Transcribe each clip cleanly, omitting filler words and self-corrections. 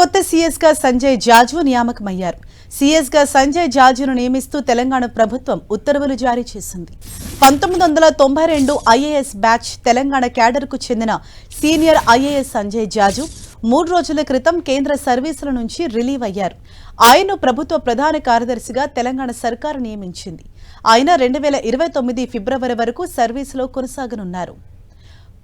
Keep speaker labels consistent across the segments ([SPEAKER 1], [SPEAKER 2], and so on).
[SPEAKER 1] కొత్త సీఎస్ గా సంజయ్ జాజు నియామకమయ్యారు. సీఎస్ గా సంజయ్ జాజును నియమిస్తూ తెలంగాణ ప్రభుత్వం ఉత్తర్వులు జారీ చేసింది. 1992 ఐఏఎస్ బ్యాచ్ తెలంగాణ క్యాడర్కు చెందిన సీనియర్ ఐఏఎస్ సంజయ్ జాజు 3 రోజుల క్రితం కేంద్ర సర్వీసుల నుంచి రిలీవ్ అయ్యారు. ఆయన్ను ప్రభుత్వ ప్రధాన కార్యదర్శిగా తెలంగాణ సర్కారు నియమించింది. ఆయన 2029 ఫిబ్రవరి వరకు సర్వీసులో కొనసాగనున్నారు.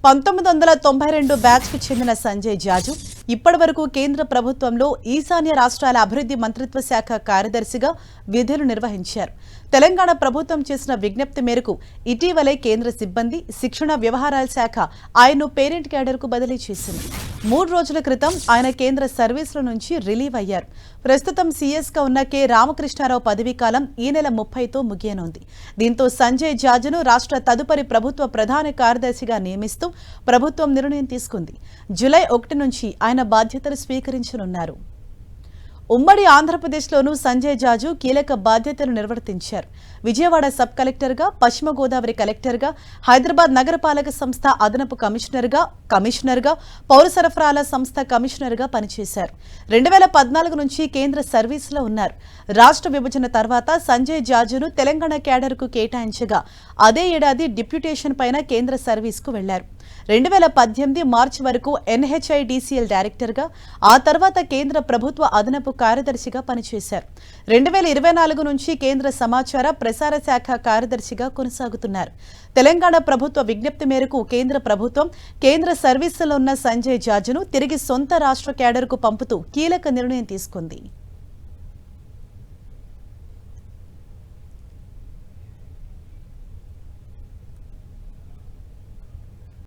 [SPEAKER 1] 1992 బ్యాచ్కు చెందిన సంజయ్ జాజు ఇప్పటివరకు కేంద్ర ప్రభుత్వంలో ఈశాన్య రాష్ట్రాల అభివృద్ధి మంత్రిత్వ శాఖ కార్యదర్శిగా విధులు నిర్వహించారు. తెలంగాణ ప్రభుత్వం చేసిన విజ్ఞప్తి మేరకు ఇటీవలే కేంద్ర సిబ్బంది శిక్షణ వ్యవహారాల శాఖ ఆయన్ను పేరెంట్ క్యాడర్కు బదిలీ చేసింది. 3 రోజుల క్రితం ఆయన కేంద్ర సర్వీసుల నుంచి రిలీవ్ అయ్యారు. ప్రస్తుతం సీఎస్గా ఉన్న కె రామకృష్ణారావు పదవీకాలం ఈ నెల 30తో ముగియనుంది. దీంతో సంజయ్ జాజును రాష్ట్ర తదుపరి ప్రభుత్వ ప్రధాన కార్యదర్శిగా నియమిస్తూ ప్రభుత్వం నిర్ణయం తీసుకుంది. జూలై 1 నుంచి ఆయన బాధ్యతలు స్వీకరించనున్నారు. ఉమ్మడి ఆంధ్రప్రదేశ్లోనూ సంజయ్ జాజు కీలక బాధ్యతలు నిర్వర్తించారు. విజయవాడ సబ్ కలెక్టర్గా, పశ్చిమ గోదావరి కలెక్టర్గా, హైదరాబాద్ నగరపాలక సంస్థ అదనపు కమిషనర్గా, పౌర సరఫరాల సంస్థ కమిషనర్గా పనిచేశారు. 2014 నుంచి కేంద్ర సర్వీసులో ఉన్నారు. రాష్ట్ర విభజన తర్వాత సంజయ్ జాజును తెలంగాణ క్యాడర్కు కేటాయించగా అదే ఏడాది డిప్యూటేషన్ పైన కేంద్ర సర్వీస్కు వెళ్లారు. 2018 మార్చి వరకు ఎన్హెచ్ఐడిసిఎల్ డైరెక్టర్గా, ఆ తర్వాత కేంద్ర ప్రభుత్వ అదనపు కార్యదర్శిగా పనిచేశారు. 2024 నుంచి కేంద్ర సమాచార ప్రసార శాఖ కార్యదర్శిగా కొనసాగుతున్నారు. తెలంగాణ ప్రభుత్వ విజ్ఞప్తి మేరకు కేంద్ర ప్రభుత్వం కేంద్ర సర్వీసులో ఉన్న సంజయ్ జాజును తిరిగి సొంత రాష్ట్ర క్యాడర్కు పంపుతూ కీలక నిర్ణయం తీసుకుంది.